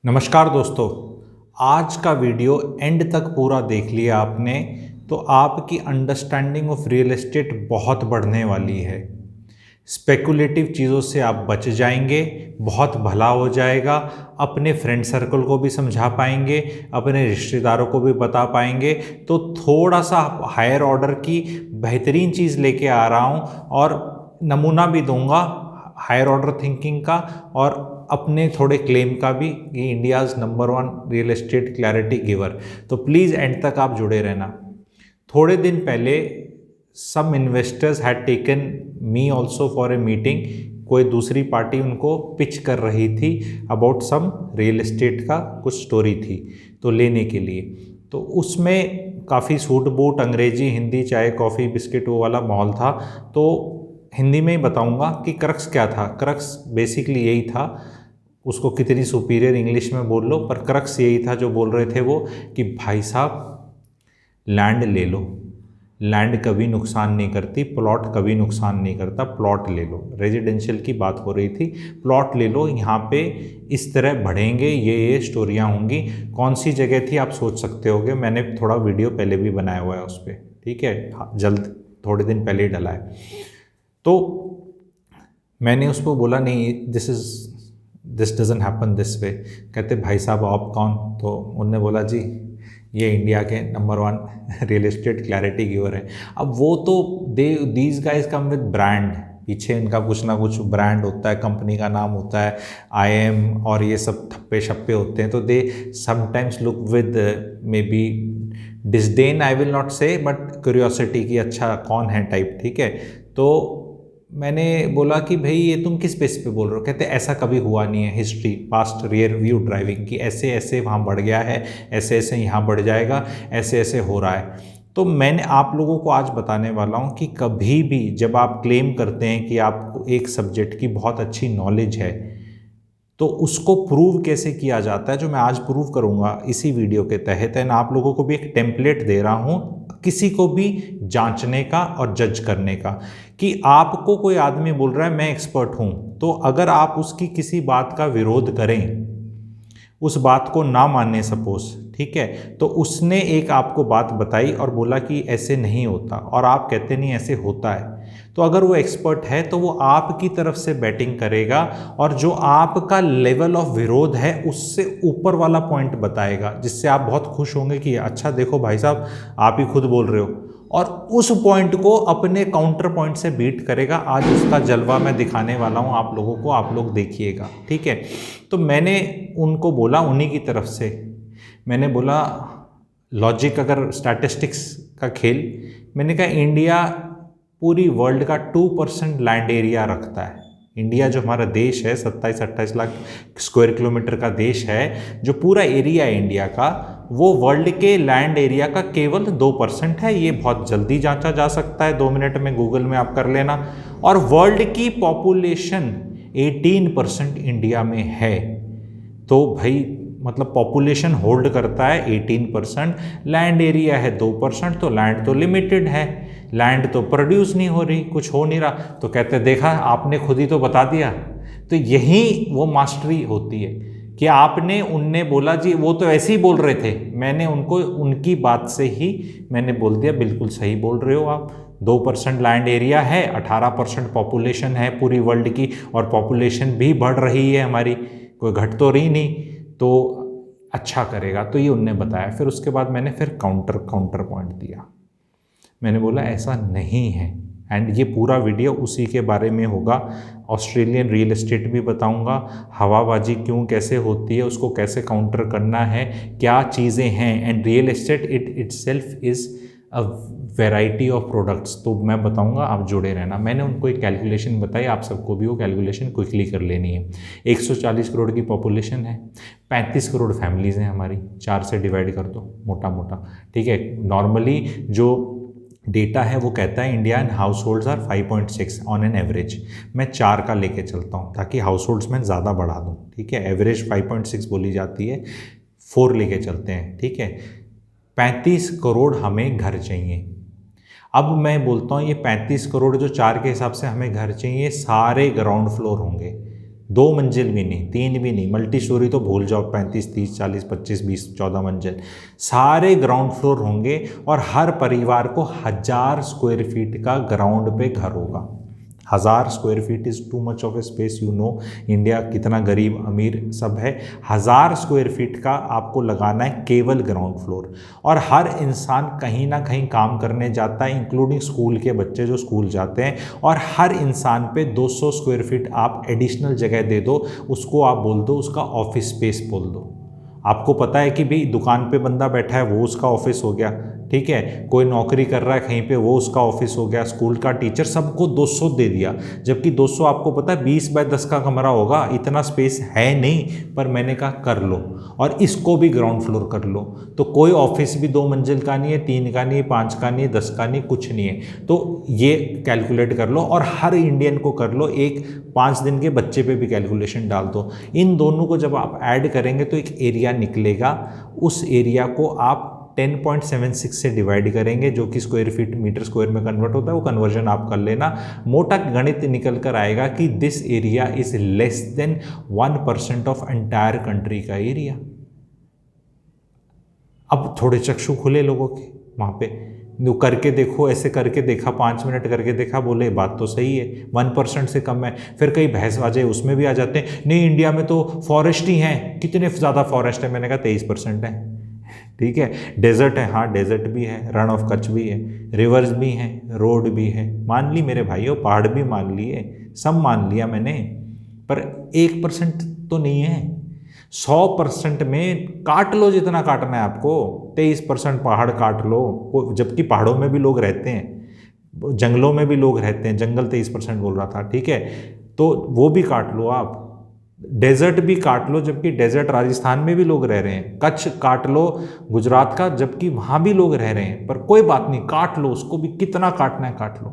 नमस्कार दोस्तों। आज का वीडियो एंड तक पूरा देख लिया आपने तो आपकी अंडरस्टैंडिंग ऑफ रियल एस्टेट बहुत बढ़ने वाली है। स्पेकुलेटिव चीज़ों से आप बच जाएंगे, बहुत भला हो जाएगा। अपने फ्रेंड सर्कल को भी समझा पाएंगे, अपने रिश्तेदारों को भी बता पाएंगे। तो थोड़ा सा हायर ऑर्डर की बेहतरीन चीज़ लेके आ रहा हूँ और नमूना भी दूंगा हायर ऑर्डर थिंकिंग का और अपने थोड़े क्लेम का भी कि India's number 1 real estate clarity giver. तो प्लीज़ एंड तक आप जुड़े रहना। थोड़े दिन पहले some investors had taken me also for a meeting. कोई दूसरी पार्टी उनको पिच कर रही थी अबाउट सम रियल एस्टेट का कुछ स्टोरी थी तो लेने के लिए। तो उसमें काफ़ी सूट बूट अंग्रेजी हिंदी चाय कॉफ़ी बिस्किट वो वाला माहौल था। तो हिंदी में ही बताऊंगा कि क्रक्स क्या था। क्रक्स बेसिकली यही था, उसको कितनी सुपीरियर इंग्लिश में बोल लो, पर क्रक्स यही था जो बोल रहे थे वो कि भाई साहब लैंड ले लो, लैंड कभी नुकसान नहीं करती, प्लॉट कभी नुकसान नहीं करता, प्लॉट ले लो। रेजिडेंशियल की बात हो रही थी, प्लॉट ले लो, यहाँ पे इस तरह बढ़ेंगे, ये स्टोरियाँ होंगी। कौन सी जगह थी आप सोच सकते होगे, मैंने थोड़ा वीडियो पहले भी बनाया हुआ है उस पर, ठीक है, जल्द थोड़े दिन पहले ही डला है। तो मैंने उसको बोला नहीं this doesn't happen this way. कहते भाई साहब आप कौन? तो उनने बोला जी ये इंडिया के number 1 real estate clarity giver है। अब वो तो these guys come with brand, पीछे इनका कुछ ना कुछ ब्रांड होता है, कंपनी का नाम होता है, IM और ये सब थप्पे शप्पे होते हैं। तो they sometimes look with may be disdain, I will not से, बट क्यूरियोसिटी की अच्छा कौन है टाइप, ठीक है। तो मैंने बोला कि भाई ये तुम किस बेस पे बोल रहे हो? कहते ऐसा कभी हुआ नहीं है, history past rear view driving की ऐसे ऐसे वहाँ बढ़ गया है, ऐसे ऐसे यहाँ बढ़ जाएगा, ऐसे ऐसे हो रहा है। तो मैंने आप लोगों को आज बताने वाला हूँ कि कभी भी जब आप क्लेम करते हैं कि आपको एक सब्जेक्ट की बहुत अच्छी नॉलेज है तो उसको प्रूव कैसे किया जाता है, जो मैं आज प्रूव करूँगा इसी वीडियो के तहत। एंड आप लोगों को भी एक टेम्पलेट दे रहा हूँ किसी को भी जांचने का और जज करने का, कि आपको कोई आदमी बोल रहा है मैं एक्सपर्ट हूँ, तो अगर आप उसकी किसी बात का विरोध करें, उस बात को ना माने सपोज, ठीक है, तो उसने एक आपको बात बताई और बोला कि ऐसे नहीं होता और आप कहते नहीं ऐसे होता है, तो अगर वो एक्सपर्ट है तो वो आपकी तरफ से बैटिंग करेगा और जो आपका लेवल ऑफ विरोध है उससे ऊपर वाला पॉइंट बताएगा, जिससे आप बहुत खुश होंगे कि अच्छा देखो भाई साहब आप ही खुद बोल रहे हो, और उस पॉइंट को अपने काउंटर पॉइंट से बीट करेगा। आज उसका जलवा मैं दिखाने वाला हूँ आप लोगों को, आप लोग देखिएगा, ठीक है। तो मैंने उनको बोला, उन्हीं की तरफ से मैंने बोला लॉजिक अगर स्टैटिस्टिक्स का खेल, मैंने कहा इंडिया पूरी वर्ल्ड का 2% लैंड एरिया रखता है। इंडिया जो हमारा देश है 27-28 लाख स्क्वायर किलोमीटर का देश है, जो पूरा एरिया है इंडिया का, वो वर्ल्ड के लैंड एरिया का केवल 2% है। ये बहुत जल्दी जांचा जा सकता है, 2 मिनट में गूगल में आप कर लेना। और वर्ल्ड की पॉपुलेशन 18% इंडिया में है। तो भाई मतलब पॉपुलेशन होल्ड करता है 18%, लैंड एरिया है 2%, तो लैंड तो लिमिटेड है, लैंड तो प्रोड्यूस नहीं हो रही, कुछ हो नहीं रहा। तो कहते देखा आपने खुद ही तो बता दिया। तो यही वो मास्टरी होती है कि आपने उनने बोला जी वो तो ऐसे ही बोल रहे थे, मैंने उनको उनकी बात से ही मैंने बोल दिया बिल्कुल सही बोल रहे हो आप। 2% लैंड एरिया है, 18% पॉपुलेशन है पूरी वर्ल्ड की, और पॉपुलेशन भी बढ़ रही है हमारी, कोई घट तो रही नहीं, तो अच्छा करेगा। तो ये उनने बताया। फिर उसके बाद मैंने फिर काउंटर पॉइंट दिया। मैंने बोला ऐसा नहीं है, एंड ये पूरा वीडियो उसी के बारे में होगा। ऑस्ट्रेलियन रियल एस्टेट भी बताऊंगा, हवाबाजी क्यों कैसे होती है, उसको कैसे काउंटर करना है, क्या चीज़ें हैं, and real estate itself is a variety of products. तो मैं बताऊंगा, आप जुड़े रहना। मैंने उनको एक कैलकुलेशन बताई, आप सबको भी वो कैलकुलेशन क्विकली कर लेनी है। 140 करोड़ की पॉपुलेशन है, 35 करोड़ फैमिलीज़ हैं हमारी, 4 से डिवाइड कर दो मोटा मोटा, ठीक है। नॉर्मली जो डेटा है वो कहता है Indian households are 5.6 on an average. मैं 4 का लेके चलता हूँ ताकि हाउस होल्ड्स में ज़्यादा बढ़ा दूँ, ठीक है। एवरेज 5.6 बोली जाती है, 4 लेके चलते हैं, ठीक है। 35 करोड़ हमें घर चाहिए। अब मैं बोलता हूँ ये 35 करोड़ जो 4 के हिसाब से हमें घर चाहिए, सारे ग्राउंड फ्लोर होंगे, 2 मंजिल भी नहीं, 3 भी नहीं, मल्टी स्टोरी तो भूल जाओ, 35, 30, 40, 25, 20, 14 मंजिल, सारे ग्राउंड फ्लोर होंगे और हर परिवार को 1000 स्क्वायर फीट का ग्राउंड पे घर होगा। 1000 square feet is too much of A space, you know India कितना गरीब अमीर सब है। 1000 स्क्वायर फीट का आपको लगाना है केवल ग्राउंड फ्लोर, और हर इंसान कहीं ना कहीं काम करने जाता है, इंक्लूडिंग स्कूल के बच्चे जो स्कूल जाते हैं, और हर इंसान पे 200 स्क्वायर फीट आप एडिशनल जगह दे दो, उसको आप बोल दो उसका ऑफिस स्पेस बोल दो। आपको पता है कि भाई दुकान पे बंदा बैठा है वो उसका ऑफिस हो गया, ठीक है, कोई नौकरी कर रहा है कहीं पे वो उसका ऑफिस हो गया, स्कूल का टीचर, सबको 200 दे दिया, जबकि 200 आपको पता है 20 बाय 10 का कमरा होगा, इतना स्पेस है नहीं, पर मैंने कहा कर लो और इसको भी ग्राउंड फ्लोर कर लो। तो कोई ऑफिस भी 2 मंजिल का नहीं है, 3 का नहीं है, 5 का नहीं है, 10 का नहीं, कुछ नहीं है। तो ये कैलकुलेट कर लो और हर इंडियन को कर लो, एक 5 दिन के बच्चे पे भी कैलकुलेशन डाल दो। इन दोनों को जब आप ऐड करेंगे तो एक एरिया निकलेगा, उस एरिया को आप 10.76 से डिवाइड करेंगे, जो कि स्क्वायर फीट मीटर स्क्वायर में कन्वर्ट होता है, वो कन्वर्जन आप कर लेना। मोटा गणित निकल कर आएगा कि this area is less than 1% of entire country का एरिया। अब थोड़े चक्षु खुले लोगों के वहाँ पे, करके देखो, ऐसे करके देखा, 5 मिनट करके देखा, बोले बात तो सही है, 1% से कम है। फिर कई बहस बाजे उसमें भी आ जाते हैं, नहीं इंडिया में तो फॉरेस्ट ही हैं, कितने ज़्यादा फॉरेस्ट है, मैंने कहा 23% है, ठीक है। डेजर्ट है, हाँ डेजर्ट भी है, रण ऑफ कच्छ भी है, रिवर्स भी हैं, रोड भी है, मान ली मेरे भाइयों, पहाड़ भी मान लिए, सब मान लिया मैंने, पर 1% तो नहीं है। 100% में काट लो जितना काटना है आपको, 23% पहाड़ काट लो, जबकि पहाड़ों में भी लोग रहते हैं, जंगलों में भी लोग रहते हैं, जंगल 23% बोल रहा था, ठीक है, तो वो भी काट लो आप। डेजर्ट भी काट लो, जबकि डेजर्ट राजस्थान में भी लोग रह रहे हैं, कच्छ काट लो गुजरात का, जबकि वहाँ भी लोग रह रहे हैं, पर कोई बात नहीं, काट लो उसको भी, कितना काटना है काट लो।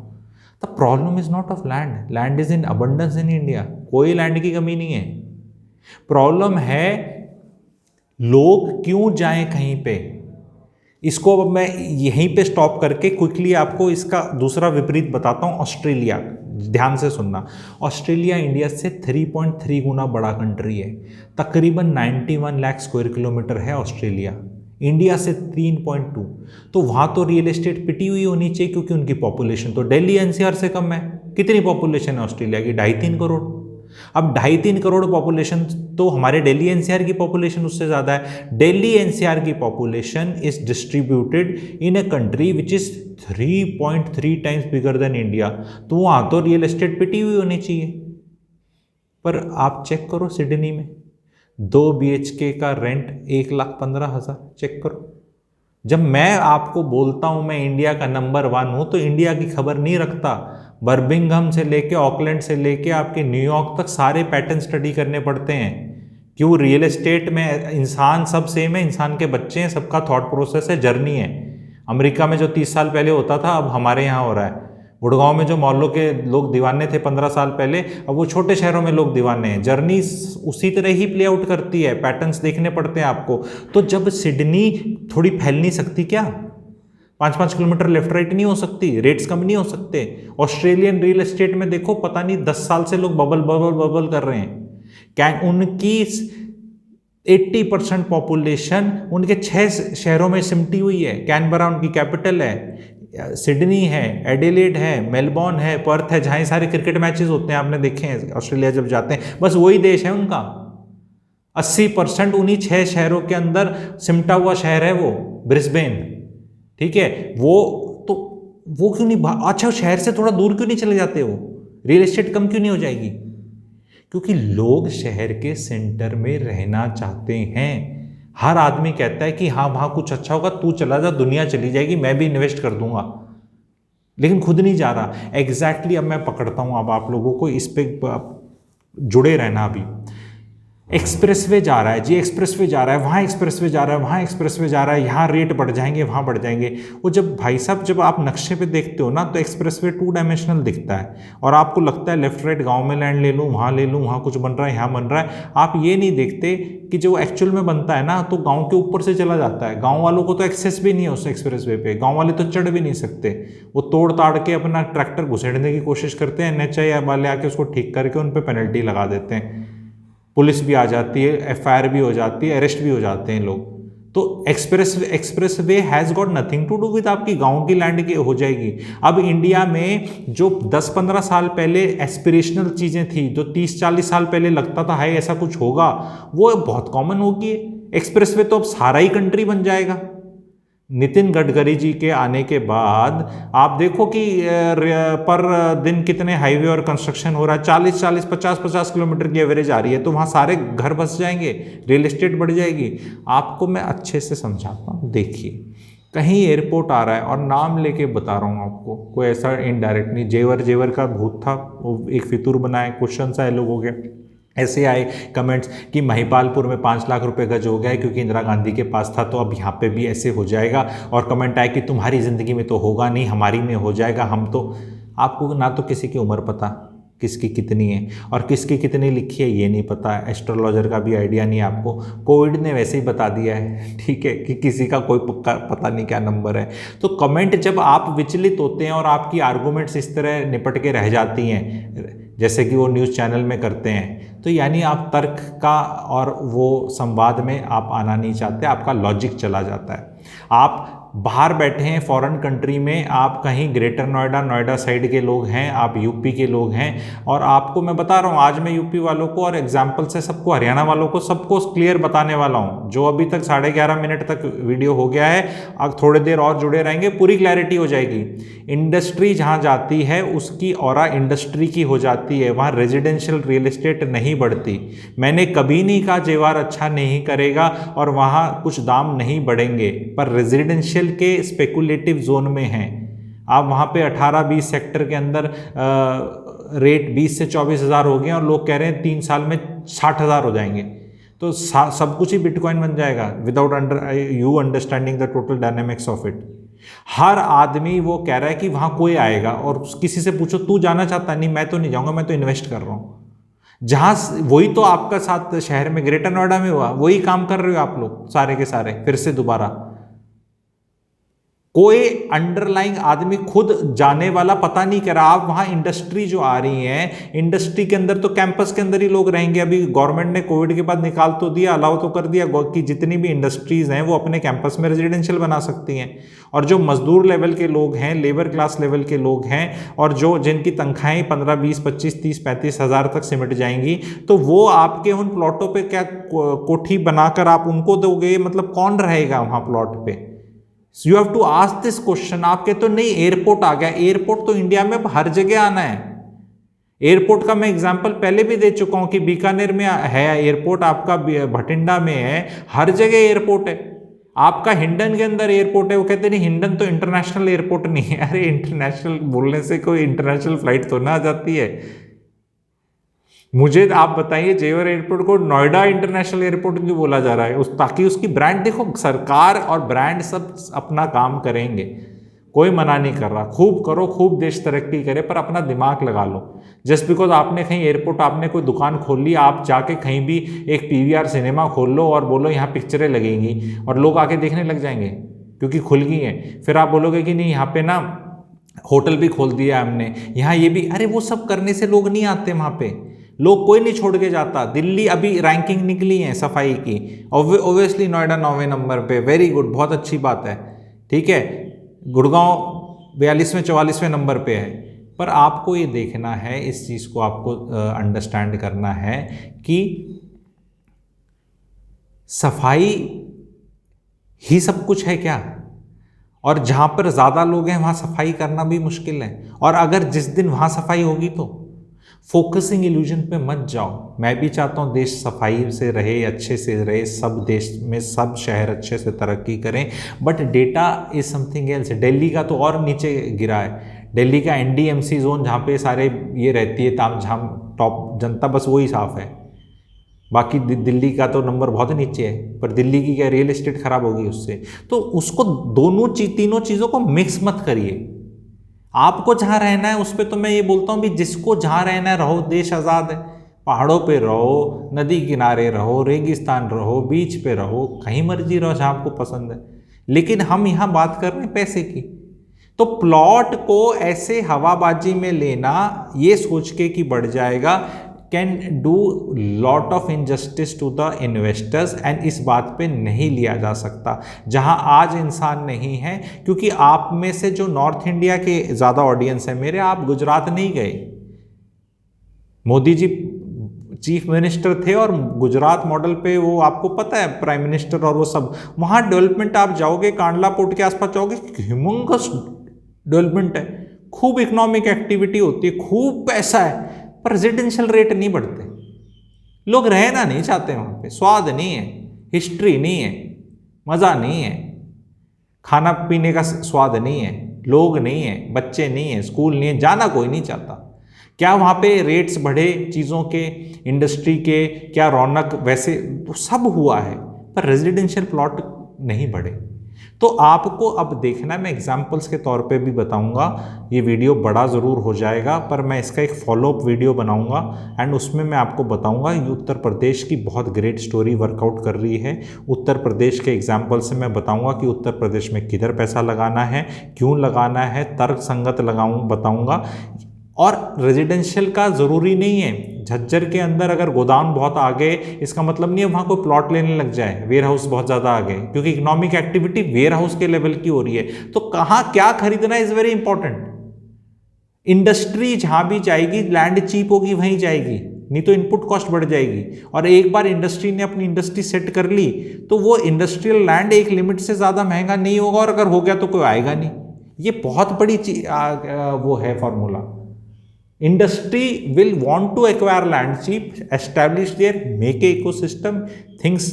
The problem is not of land, land is in abundance in India, कोई लैंड की कमी नहीं है। प्रॉब्लम है लोग क्यों जाएं कहीं पे। इसको अब मैं यहीं पे स्टॉप करके क्विकली आपको इसका दूसरा विपरीत बताता हूँ, ऑस्ट्रेलिया। ध्यान से सुनना, ऑस्ट्रेलिया इंडिया से 3.3 गुना बड़ा कंट्री है, तकरीबन 91 लाख स्क्वायर किलोमीटर है ऑस्ट्रेलिया, इंडिया से 3.2। तो वहाँ तो रियल एस्टेट पिटी हुई होनी चाहिए, क्योंकि उनकी पॉपुलेशन तो दिल्ली एनसीआर से कम है। कितनी पॉपुलेशन है ऑस्ट्रेलिया की? 2.5-3 करोड़। अब 2.5-3 करोड़ पॉपुलेशन, तो हमारे दिल्ली एनसीआर की पॉपुलेशन उससे ज़्यादा है। दिल्ली एनसीआर की population is distributed in a country which is 3.3 times bigger than India, तो वहाँ तो रियल एस्टेट पिटी हुई होनी चाहिए। पर आप चेक करो सिडनी में 2 BHK का रेंट 1,15,000, चेक करो। जब मैं आपको बोलता हूँ मैं इंडिया का नंबर 1 हूँ, तो इंडिया की खबर नहीं रखता। बर्मिंघम से लेके ऑकलैंड से लेके आपके न्यूयॉर्क तक सारे पैटर्न स्टडी करने पड़ते हैं। क्यों? रियल एस्टेट में इंसान सब सेम है, इंसान के बच्चे हैं, सबका थॉट प्रोसेस है, जर्नी है। अमेरिका में जो 30 साल पहले होता था अब हमारे यहाँ हो रहा है। गुड़गांव में जो मोहल्लों के लोग दीवाने थे 15 साल पहले, अब वो छोटे शहरों में लोग दीवाने हैं। जर्नी उसी तरह ही प्ले आउट करती है, पैटर्न्स देखने पड़ते हैं आपको। तो जब सिडनी थोड़ी फैल नहीं सकती क्या? 5-5 किलोमीटर लेफ्ट राइट नहीं हो सकती? रेट्स कम नहीं हो सकते? ऑस्ट्रेलियन रियल एस्टेट में देखो, पता नहीं 10 साल से लोग बबल बबल बबल कर रहे हैं। क्या उनकी 80% पॉपुलेशन उनके 6 शहरों में सिमटी हुई है। कैनबरा उनकी कैपिटल है, सिडनी है, एडिलेड है, मेलबॉर्न है, पर्थ है, जहाँ सारे क्रिकेट मैचेस होते हैं, आपने देखे हैं ऑस्ट्रेलिया जब जाते हैं, बस वही देश है उनका। 80% उन्हीं 6 शहरों के अंदर सिमटा हुआ शहर है वो, ब्रिस्बेन, ठीक है। वो क्यों नहीं, अच्छा शहर से थोड़ा दूर क्यों नहीं चले जाते? वो रियल एस्टेट कम क्यों नहीं हो जाएगी? क्योंकि लोग शहर के सेंटर में रहना चाहते हैं। हर आदमी कहता है कि हाँ वहाँ कुछ अच्छा होगा, तू चला जा, दुनिया चली जाएगी, मैं भी इन्वेस्ट कर दूंगा, लेकिन खुद नहीं जा रहा। एग्जैक्टली अब मैं पकड़ता हूँ अब आप लोगों को, इस पे जुड़े रहना। अभी एक्सप्रेसवे जा रहा है जी, एक्सप्रेसवे जा रहा है, वहाँ एक्सप्रेसवे जा रहा है, वहाँ एक्सप्रेसवे जा रहा है, यहाँ रेट बढ़ जाएंगे, वहाँ बढ़ जाएंगे। वो जब भाई साहब जब आप नक्शे पे देखते हो ना तो एक्सप्रेसवे 2 डायमेंशनल दिखता है और आपको लगता है लेफ्ट राइट गांव में लैंड ले लूँ, वहाँ ले लूँ, वहाँ कुछ बन रहा है, यहाँ बन रहा है। आप ये नहीं देखते कि जो एक्चुअल में बनता है ना तो गाँव के ऊपर से चला जाता है। गाँव वालों को तो एक्सेस भी नहीं है उस एक्सप्रेसवे पे, गाँव वाले तो चढ़ भी नहीं सकते। वो तोड़ ताड़ के अपना ट्रैक्टर घुसेड़ने की कोशिश करते हैं, NHAI वाले आके उसको ठीक करके उन पर पेनल्टी लगा देते हैं, पुलिस भी आ जाती है, FIR भी हो जाती है, अरेस्ट भी हो जाते हैं लोग। तो expressway has got nothing to do with आपकी गांव की लैंड की हो जाएगी। अब इंडिया में जो 10-15 साल पहले एस्पिरेशनल चीज़ें थी, जो 30-40 साल पहले लगता था हाय ऐसा कुछ होगा, वो बहुत कॉमन होगी। एक्सप्रेस वे तो अब सारा ही कंट्री बन जाएगा। नितिन गडकरी जी के आने के बाद आप देखो कि पर दिन कितने हाईवे और कंस्ट्रक्शन हो रहा है, 40-40, 50-50 किलोमीटर की एवरेज आ रही है, तो वहाँ सारे घर बस जाएंगे, रियल एस्टेट बढ़ जाएगी। आपको मैं अच्छे से समझाता हूँ, देखिए कहीं एयरपोर्ट आ रहा है और नाम लेके बता रहा हूँ आपको, कोई ऐसा इनडायरेक्ट नहीं। जेवर का भूत था, वो एक फितूर बनाए, क्वेश्चन आए लोगों के, ऐसे आए कमेंट्स कि महिपालपुर में 5 लाख रुपए गज हो गया है क्योंकि इंदिरा गांधी के पास था, तो अब यहाँ पे भी ऐसे हो जाएगा। और कमेंट आए कि तुम्हारी ज़िंदगी में तो होगा नहीं, हमारी में हो जाएगा। हम तो, आपको ना तो किसी की उम्र पता किसकी कितनी है और किसकी कितनी लिखी है ये नहीं पता, एस्ट्रोलॉजर का भी आइडिया नहीं आपको। कोविड ने वैसे ही बता दिया है, ठीक है, कि किसी का कोई पता नहीं क्या नंबर है। तो कमेंट जब आप विचलित होते हैं और आपकी आर्गूमेंट्स इस तरह निपट के रह जाती हैं जैसे कि वो न्यूज़ चैनल में करते हैं, तो यानी आप तर्क का और वो संवाद में आप आना नहीं चाहते, आपका लॉजिक चला जाता है। आप बाहर बैठे हैं फॉरेन कंट्री में, आप कहीं ग्रेटर नोएडा साइड के लोग हैं, आप यूपी के लोग हैं, और आपको मैं बता रहा हूँ, आज मैं यूपी वालों को और एग्जाम्पल से सबको, हरियाणा वालों को सबको क्लियर बताने वाला हूँ। जो अभी तक 11.5 मिनट तक वीडियो हो गया है, अब थोड़ी देर और जुड़े रहेंगे, पूरी क्लैरिटी हो जाएगी। इंडस्ट्री जहाँ जाती है उसकी ऑरा इंडस्ट्री की हो जाती है, वहाँ रेजिडेंशियल रियल एस्टेट नहीं बढ़ती। मैंने कभी नहीं कहा जेवर अच्छा नहीं करेगा और वहाँ कुछ दाम नहीं बढ़ेंगे, पर रेजिडेंशियल के स्पेकुलेटिव जोन में हैं आप। वहाँ पे 18-20 सेक्टर के अंदर रेट 20 से 24 हज़ार हो गए और लोग कह रहे हैं 3 साल में 60 हज़ार हो जाएंगे। तो सब कुछ ही बिटकॉइन बन जाएगा without you understanding the total dynamics of it. हर आदमी वो कह रहा है कि वहाँ कोई आएगा, और किसी से पूछो तू जाना चाहता? नहीं, मैं तो नहीं जाऊँगा, मैं तो इन्वेस्ट कर रहा हूँ। जहाँ वही तो आपका साथ शहर में ग्रेटर नोएडा में हुआ, वही काम कर रहे हो आप लोग सारे के सारे फिर से दोबारा। कोई अंडरलाइंग आदमी खुद जाने वाला पता नहीं कर रहा। आप वहाँ इंडस्ट्री जो आ रही है, इंडस्ट्री के अंदर तो कैंपस के अंदर ही लोग रहेंगे। अभी गवर्नमेंट ने कोविड के बाद निकाल तो दिया, अलाउ तो कर दिया कि जितनी भी इंडस्ट्रीज हैं वो अपने कैंपस में रेजिडेंशियल बना सकती हैं। और जो मजदूर लेवल के लोग हैं, लेबर क्लास लेवल के लोग हैं, और जो जिनकी तनख्वाहें 15, 20, 25, 30, 35 हज़ार तक सिमट जाएंगी, तो वो आपके उन प्लॉटों पर क्या कोठी बनाकर आप उनको दोगे? मतलब कौन रहेगा वहाँ प्लॉट पे? You have to ask this question. आप कहते तो नहीं एयरपोर्ट आ गया, एयरपोर्ट तो इंडिया में हर जगह आना है। एयरपोर्ट का मैं एग्जांपल पहले भी दे चुका हूं कि बीकानेर में है एयरपोर्ट, आपका भटिंडा में है, हर जगह एयरपोर्ट है। आपका हिंडन के अंदर एयरपोर्ट है, वो कहते नहीं हिंडन तो इंटरनेशनल एयरपोर्ट नहीं है। अरे इंटरनेशनल बोलने से कोई इंटरनेशनल फ्लाइट तो ना आ जाती है। मुझे आप बताइए जेवर एयरपोर्ट को नोएडा इंटरनेशनल एयरपोर्ट क्यों बोला जा रहा है? ताकि उसकी ब्रांड, देखो सरकार और ब्रांड सब अपना काम करेंगे, कोई मना नहीं कर रहा, खूब करो, खूब देश तरक्की करे, पर अपना दिमाग लगा लो। जस्ट बिकॉज आपने कहीं एयरपोर्ट, आपने कोई दुकान खोल ली, आप जाके कहीं भी एक PVR सिनेमा खोल लो और बोलो यहाँ पिक्चरें लगेंगी और लोग आके देखने लग जाएंगे क्योंकि खुल गई हैं। फिर आप बोलोगे कि नहीं यहाँ पे ना होटल भी खोल दिया हमने, यहाँ ये भी। अरे वो सब करने से लोग नहीं आते वहाँ पे, लोग कोई नहीं छोड़ के जाता। दिल्ली अभी रैंकिंग निकली है सफाई की, ओब्वियसली नोएडा 9वें नंबर पे, वेरी गुड, बहुत अच्छी बात है, ठीक है। गुड़गांव 42वें 44वें नंबर पे है। पर आपको ये देखना है, इस चीज़ को आपको अंडरस्टैंड करना है कि सफाई ही सब कुछ है क्या? और जहाँ पर ज़्यादा लोग हैं वहाँ सफाई करना भी मुश्किल है। और अगर जिस दिन वहाँ सफाई होगी तो फोकसिंग इल्यूजन पे मत जाओ। मैं भी चाहता हूँ देश सफाई से रहे, अच्छे से रहे, सब देश में सब शहर अच्छे से तरक्की करें, but data is something else. Delhi का तो और नीचे गिरा है। दिल्ली का NDMC जोन जहाँ पे सारे ये रहती है तामझाम टॉप जनता, बस वही साफ है। बाकी दिल्ली का तो नंबर बहुत नीचे है, पर दिल्ली की क्या रियल एस्टेट खराब होगी उससे? तो उसको दोनों तीनों चीज़ों को मिक्स मत करिए। आपको जहाँ रहना है उस पर तो मैं ये बोलता हूँ भी जिसको जहाँ रहना है रहो, देश आज़ाद है। पहाड़ों पे रहो, नदी किनारे रहो, रेगिस्तान रहो, बीच पे रहो, कहीं मर्जी रहो जहाँ आपको पसंद है। लेकिन हम यहाँ बात कर रहे हैं पैसे की। तो प्लॉट को ऐसे हवाबाजी में लेना, ये सोच के कि बढ़ जाएगा, can do lot of injustice to the investors. And इस बात पे नहीं लिया जा सकता जहां आज इंसान नहीं है, क्योंकि आप में से जो नॉर्थ इंडिया के ज़्यादा ऑडियंस है मेरे, आप गुजरात नहीं गए। मोदी जी चीफ मिनिस्टर थे और गुजरात मॉडल पे वो आपको पता है प्राइम मिनिस्टर और वो सब, वहाँ डेवलपमेंट आप जाओगे कांडला पोर्ट के आसपास जाओगे, ह्यूमंगस डेवलपमेंट है, खूब इकोनॉमिक एक्टिविटी होती है, खूब पैसा है, पर रेजिडेंशियल रेट नहीं बढ़ते। लोग रहना नहीं चाहते वहाँ पे, स्वाद नहीं है, हिस्ट्री नहीं है, मज़ा नहीं है, खाना पीने का स्वाद नहीं है, लोग नहीं है, बच्चे नहीं है, स्कूल नहीं है, जाना कोई नहीं चाहता। क्या वहाँ पे रेट्स बढ़े चीज़ों के, इंडस्ट्री के, क्या रौनक, वैसे तो सब हुआ है, पर रेजिडेंशियल प्लॉट नहीं बढ़े। तो आपको अब देखना है, मैं एग्जाम्पल्स के तौर पे भी बताऊंगा, ये वीडियो बड़ा ज़रूर हो जाएगा, पर मैं इसका एक फॉलोअप वीडियो बनाऊंगा एंड उसमें मैं आपको बताऊंगा ये उत्तर प्रदेश की बहुत ग्रेट स्टोरी वर्कआउट कर रही है। उत्तर प्रदेश के एग्जाम्पल से मैं बताऊंगा कि उत्तर प्रदेश में किधर पैसा लगाना है, क्यों लगाना है, तर्क संगत बताऊंगा। और रेजिडेंशियल का ज़रूरी नहीं है, झज्जर के अंदर अगर गोदाम बहुत आ गए इसका मतलब नहीं है वहाँ कोई प्लॉट लेने लग जाए, वेयर हाउस बहुत ज़्यादा आ गए, क्योंकि इकोनॉमिक एक्टिविटी वेयर हाउस के लेवल की हो रही है। तो कहाँ क्या खरीदना इज़ वेरी इंपॉर्टेंट। इंडस्ट्री जहाँ भी जाएगी, लैंड चीप होगी वहीं जाएगी, नहीं तो इनपुट कॉस्ट बढ़ जाएगी। और एक बार इंडस्ट्री ने अपनी इंडस्ट्री सेट कर ली तो वो इंडस्ट्रियल लैंड एक लिमिट से ज़्यादा महंगा नहीं होगा, और अगर हो गया तो कोई आएगा नहीं। ये बहुत बड़ी वो है formula. Industry will want to acquire land cheap, establish there, make a ecosystem, things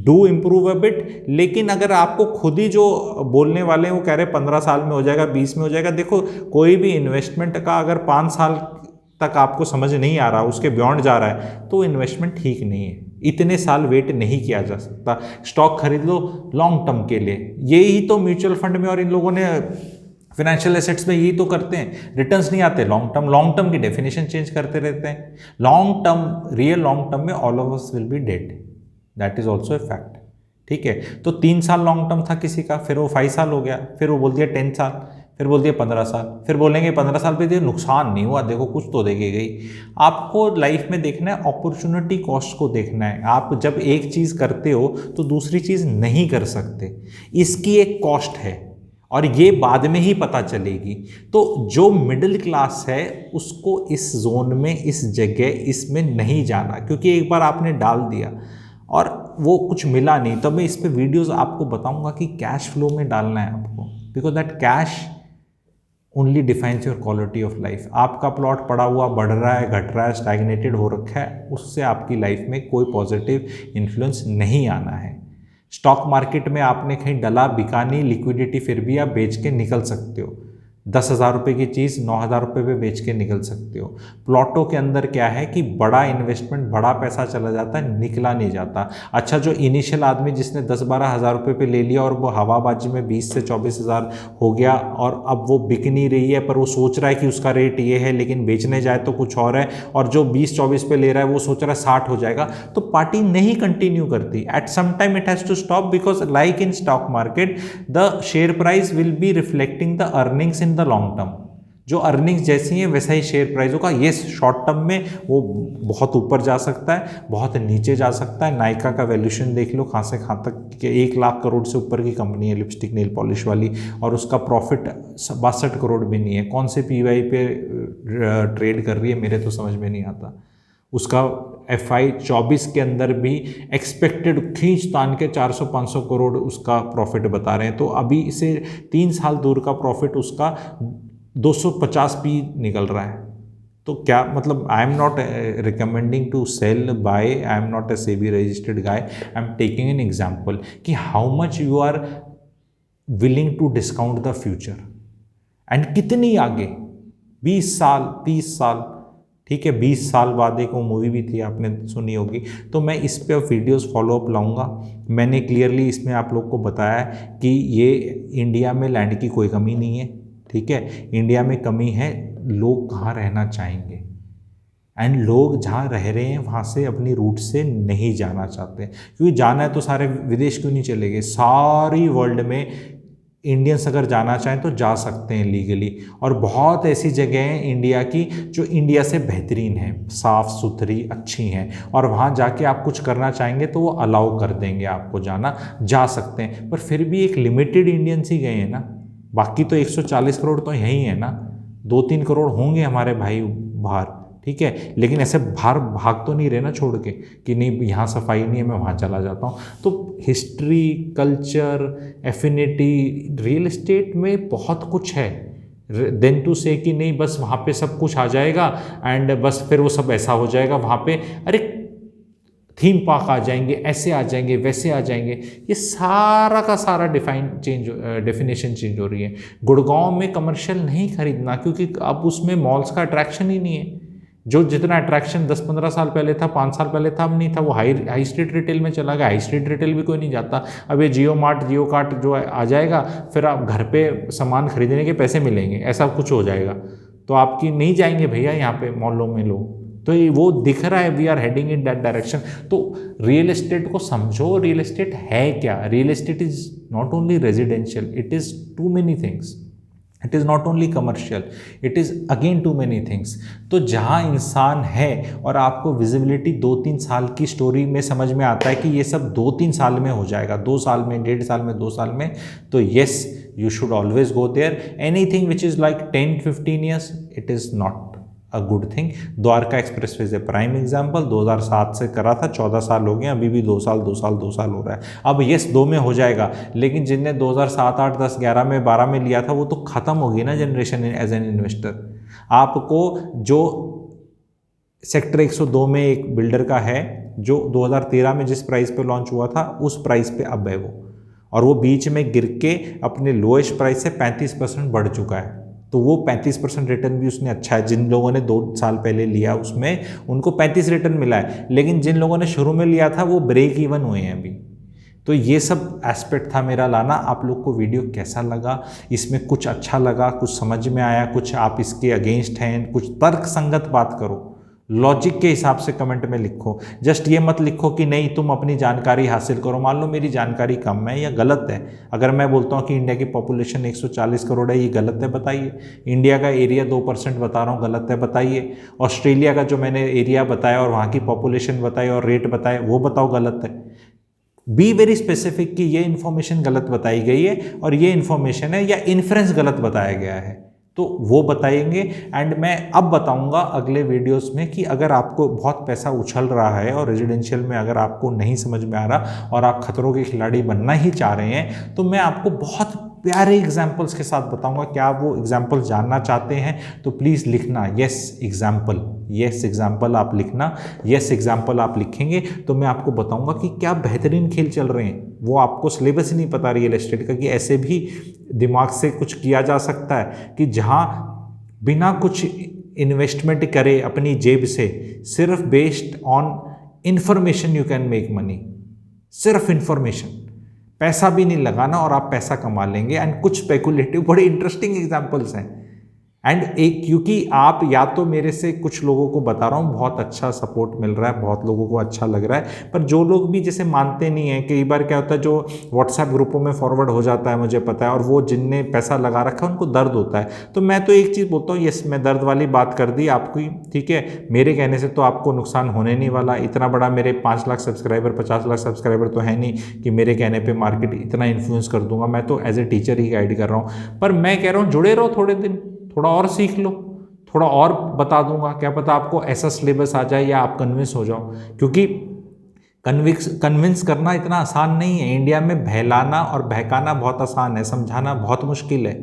do improve a bit। लेकिन अगर आपको खुद ही जो बोलने वाले हैं वो कह रहे 15 साल में हो जाएगा, 20 में हो जाएगा, देखो कोई भी इन्वेस्टमेंट का अगर 5 साल तक आपको समझ नहीं आ रहा, उसके बियॉन्ड जा रहा है, तो इन्वेस्टमेंट ठीक नहीं है। इतने साल वेट नहीं किया जा सकता। स्टॉक खरीद लो लॉन्ग टर्म के लिए, यही तो म्यूचुअल फंड में और इन लोगों ने फाइनेंशियल एसेट्स में यही तो करते हैं, रिटर्न्स नहीं आते लॉन्ग टर्म की डेफिनेशन चेंज करते रहते हैं। Long term, real long term में all of us will be dead, that is also a fact. ठीक है, तो 3 साल लॉन्ग टर्म था किसी का, फिर वो 5 साल हो गया, फिर वो बोल दिया 10 साल, फिर बोल दिया 15 साल, फिर बोलेंगे 15 साल पे दिए नुकसान नहीं हुआ, देखो कुछ तो देगी गई। आपको लाइफ में देखना है, अपॉर्चुनिटी कॉस्ट को देखना है। आप जब एक चीज़ करते हो तो दूसरी चीज़ नहीं कर सकते, इसकी एक कॉस्ट है और ये बाद में ही पता चलेगी। तो जो मिडिल क्लास है उसको इस जोन में, इस जगह, इसमें नहीं जाना, क्योंकि एक बार आपने डाल दिया और वो कुछ मिला नहीं। तब मैं इस पे वीडियोस आपको बताऊंगा कि कैश फ्लो में डालना है आपको, because that cash only defines your quality of life. आपका प्लॉट पड़ा हुआ बढ़ रहा है, घट रहा है, स्टैग्नेटेड हो रखा है, उससे आपकी लाइफ में कोई पॉजिटिव इन्फ्लुएंस नहीं आना है। स्टॉक मार्केट में आपने कहीं डला, बिका नहीं, लिक्विडिटी, फिर भी आप बेच के निकल सकते हो। 10,000 रुपये की चीज़ 9,000 रुपये पे बेच के निकल सकते हो। प्लॉटों के अंदर क्या है कि बड़ा इन्वेस्टमेंट, बड़ा पैसा चला जाता है, निकला नहीं जाता। अच्छा, जो इनिशियल आदमी जिसने 10-12 हज़ार रुपये पे ले लिया और वो हवाबाजी में 20 से 24 हज़ार हो गया और अब वो बिक नहीं रही है, पर वो सोच रहा है कि उसका रेट ये है, लेकिन बेचने जाए तो कुछ और है, और जो 20-24 पे ले रहा है वो सोच रहा है 60 हो जाएगा, तो पार्टी नहीं कंटिन्यू करती। At some time it has to stop, because like in stock market the share price will be reflecting the earnings in the long term. जो अर्निंग्स जैसी हैं वैसा ही शेयर प्राइस होगा। ये शॉर्ट टर्म में वो बहुत ऊपर जा सकता है, बहुत नीचे जा सकता है। नायका का वैल्यूएशन देख लो, कहाँ से कहाँ तक, 1 लाख करोड़ से ऊपर की कंपनी है, लिपस्टिक नेल पॉलिश वाली, और उसका प्रॉफिट 62 करोड़ भी नहीं है। कौन से पीवाई पे ट्रेड कर रही है, मेरे तो समझ में नहीं आता। उसका FY 24 के अंदर भी एक्सपेक्टेड खींच तान के 400-500 करोड़ उसका प्रॉफिट बता रहे हैं, तो अभी से 3 साल दूर का प्रॉफिट उसका 250 भी निकल रहा है। तो क्या मतलब, I am not recommending to sell buy, I am not a SEBI registered guy, I am taking an example कि how much you are willing to discount the future, and कितनी आगे, 20 साल 30 साल, ठीक है। 20 साल बाद एक वो मूवी भी थी, आपने सुनी होगी। तो मैं इस पे वीडियोस फॉलोअप लाऊंगा। मैंने क्लियरली इसमें आप लोग को बताया कि ये इंडिया में लैंड की कोई कमी नहीं है, ठीक है। इंडिया में कमी है लोग कहाँ रहना चाहेंगे, एंड लोग जहाँ रह रहे हैं वहाँ से अपनी रूट से नहीं जाना चाहते, क्योंकि जाना है तो सारे विदेश क्यों नहीं चले गए। सारी वर्ल्ड में इंडियंस अगर जाना चाहें तो जा सकते हैं लीगली, और बहुत ऐसी जगह हैं इंडिया की जो इंडिया से बेहतरीन है, साफ़ सुथरी अच्छी हैं, और वहाँ जाके आप कुछ करना चाहेंगे तो वो अलाउ कर देंगे आपको जाना, जा सकते हैं। पर फिर भी एक लिमिटेड इंडियंस ही गए हैं ना, बाकी तो 140 करोड़ तो यहीं है ना, 2-3 करोड़ होंगे हमारे भाई बाहर, ठीक है। लेकिन ऐसे बाहर भाग तो नहीं रहे ना छोड़ के कि नहीं यहाँ सफाई नहीं है मैं वहाँ चला जाता हूँ। तो history, culture, affinity, real estate में बहुत कुछ है। देन टू से कि नहीं बस वहाँ पे सब कुछ आ जाएगा एंड बस फिर वो सब ऐसा हो जाएगा वहाँ पे, अरे थीम पार्क आ जाएंगे, ऐसे आ जाएंगे, वैसे आ जाएंगे, ये सारा का सारा डेफिनेशन चेंज हो रही है। गुड़गांव में कमर्शियल नहीं खरीदना, क्योंकि अब उसमें मॉल्स का अट्रैक्शन ही नहीं है। जो जितना अट्रैक्शन 10-15 साल पहले था, 5 साल पहले था, अब नहीं था। वो हाई स्ट्रीट रिटेल में चला गया। हाई स्ट्रीट रिटेल भी कोई नहीं जाता। अब ये जियो मार्ट, जियो कार्ट जो आ जाएगा, फिर आप घर पे सामान खरीदने के पैसे मिलेंगे, ऐसा कुछ हो जाएगा। तो आपकी नहीं जाएंगे भैया यहाँ पे मॉलों में लोग, तो ये वो दिख रहा है, we are heading in that direction. तो रियल एस्टेट को समझो, रियल एस्टेट है क्या। Real estate is not only residential, it is too many things. It is not only commercial, it is again too many things. तो जहाँ इंसान है और आपको विजिबिलिटी 2-3 साल की स्टोरी में समझ में आता है कि ये सब 2-3 साल में हो जाएगा, 2 साल में, 1.5 साल में, 2 साल में, तो yes you should always go there. Anything which is like 10-15 years, it is not a good thing. Dwarka expressway is a prime example. 2007 से करा था, 14 साल हो गए, अभी भी 2 साल हो रहा है। अब यस 2 में हो जाएगा, लेकिन जिनने 2007, 8, 10, 11 में, 12 में लिया था वो तो ख़त्म हो गई ना जनरेशन एज एन इन्वेस्टर। आपको जो सेक्टर 102 में एक बिल्डर का है जो 2013 में जिस प्राइस पे लॉन्च हुआ था उस प्राइस पे अब है वो, और वो बीच में गिर के अपने लोएस्ट प्राइस से 35% बढ़ चुका है। तो वो 35% रिटर्न भी उसने अच्छा है। जिन लोगों ने 2 साल पहले लिया उसमें उनको 35 रिटर्न मिला है, लेकिन जिन लोगों ने शुरू में लिया था वो ब्रेक इवन हुए हैं अभी। तो ये सब एस्पेक्ट था मेरा लाना। आप लोग को वीडियो कैसा लगा, इसमें कुछ अच्छा लगा, कुछ समझ में आया, कुछ आप इसके अगेंस्ट हैं, कुछ तर्क संगत बात करो, लॉजिक के हिसाब से कमेंट में लिखो। जस्ट ये मत लिखो कि नहीं तुम अपनी जानकारी हासिल करो। मान लो मेरी जानकारी कम है या गलत है, अगर मैं बोलता हूँ कि इंडिया की पॉपुलेशन 140 करोड़ है, ये गलत है बताइए। इंडिया का एरिया 2% बता रहा हूँ, गलत है बताइए। ऑस्ट्रेलिया का जो मैंने एरिया बताया और वहाँ की पॉपुलेशन बताई और रेट बताए वो बताओ गलत है। बी वेरी स्पेसिफिक कि ये इन्फॉर्मेशन गलत बताई गई है और ये इन्फॉर्मेशन है या इन्फ्रेंस गलत बताया गया है, तो वो बताएंगे। एंड मैं अब बताऊंगा अगले वीडियोस में कि अगर आपको बहुत पैसा उछल रहा है और रेजिडेंशियल में अगर आपको नहीं समझ में आ रहा और आप खतरों के खिलाड़ी बनना ही चाह रहे हैं, तो मैं आपको बहुत प्यारे एग्जाम्पल्स के साथ बताऊंगा। क्या आप वो एग्जाम्पल जानना चाहते हैं तो प्लीज़ लिखना येस एग्जाम्पल, येस एग्जाम्पल आप लिखना। येस एग्जाम्पल आप लिखेंगे तो मैं आपको बताऊंगा कि क्या बेहतरीन खेल चल रहे हैं। वो आपको सिलेबस ही नहीं पता रियल एस्टेट का कि ऐसे भी दिमाग से कुछ किया जा सकता है कि जहाँ बिना कुछ इन्वेस्टमेंट करे अपनी जेब से, सिर्फ based on information you can make money. सिर्फ इंफॉर्मेशन, पैसा भी नहीं लगाना और आप पैसा कमा लेंगे। एंड कुछ स्पेकुलेटिव बड़े इंटरेस्टिंग एग्जांपल्स हैं। एंड एक, क्योंकि आप या तो मेरे से कुछ लोगों को बता रहा हूँ बहुत अच्छा सपोर्ट मिल रहा है, बहुत लोगों को अच्छा लग रहा है, पर जो लोग भी जैसे मानते नहीं हैं, कई बार क्या होता है जो व्हाट्सएप ग्रुपों में फॉरवर्ड हो जाता है मुझे पता है, और वो जिनने पैसा लगा रखा है उनको दर्द होता है। तो मैं तो एक चीज़ बोलता हूँ, यस मैं दर्द वाली बात कर दी आपकी, ठीक है, मेरे कहने से तो आपको नुकसान होने नहीं वाला। इतना बड़ा मेरे 5 लाख सब्सक्राइबर, 50 लाख सब्सक्राइबर तो है नहीं कि मेरे कहने पर मार्केट इतना इन्फ्लुएंस कर दूंगा। मैं तो एज ए टीचर ही गाइड कर रहा हूँ, पर मैं कह रहा हूँ जुड़े रहो थोड़े दिन, थोड़ा और सीख लो, थोड़ा और बता दूंगा, क्या पता आपको ऐसा सिलेबस आ जाए या आप कन्विंस हो जाओ। क्योंकि कन्विंस करना इतना आसान नहीं है। इंडिया में बहलाना और बहकाना बहुत आसान है, समझाना बहुत मुश्किल है।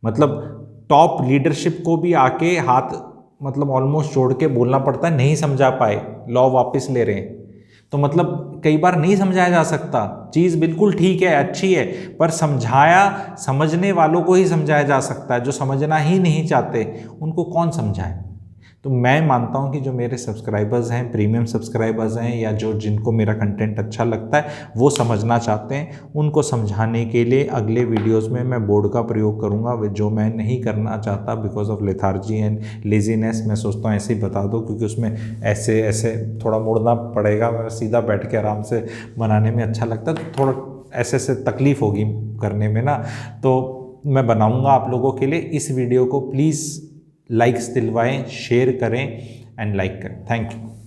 मतलब टॉप लीडरशिप को भी आके हाथ मतलब ऑलमोस्ट जोड़ के बोलना पड़ता है, नहीं समझा पाए, लॉ वापस ले रहे हैं। तो मतलब कई बार नहीं समझाया जा सकता, चीज़ बिल्कुल ठीक है, अच्छी है, पर समझाया समझने वालों को ही समझाया जा सकता है। जो समझना ही नहीं चाहते उनको कौन समझाए। तो तो मैं मानता हूँ कि जो मेरे सब्सक्राइबर्स हैं, प्रीमियम सब्सक्राइबर्स हैं, या जो जिनको मेरा कंटेंट अच्छा लगता है वो समझना चाहते हैं, उनको समझाने के लिए अगले वीडियोज़ में मैं बोर्ड का प्रयोग करूँगा, जो मैं नहीं करना चाहता because of lethargy and laziness. मैं सोचता हूँ ऐसे ही बता दो, क्योंकि उसमें ऐसे ऐसे थोड़ा मुड़ना पड़ेगा, मैं सीधा बैठ के आराम से बनाने में अच्छा लगता है, तो थोड़ा ऐसे ऐसे तकलीफ़ होगी करने में ना। तो मैं बनाऊंगा आप लोगों के लिए। इस वीडियो को प्लीज़ लाइक्स दिलवाएं, शेयर करें एंड लाइक करें। Thank you.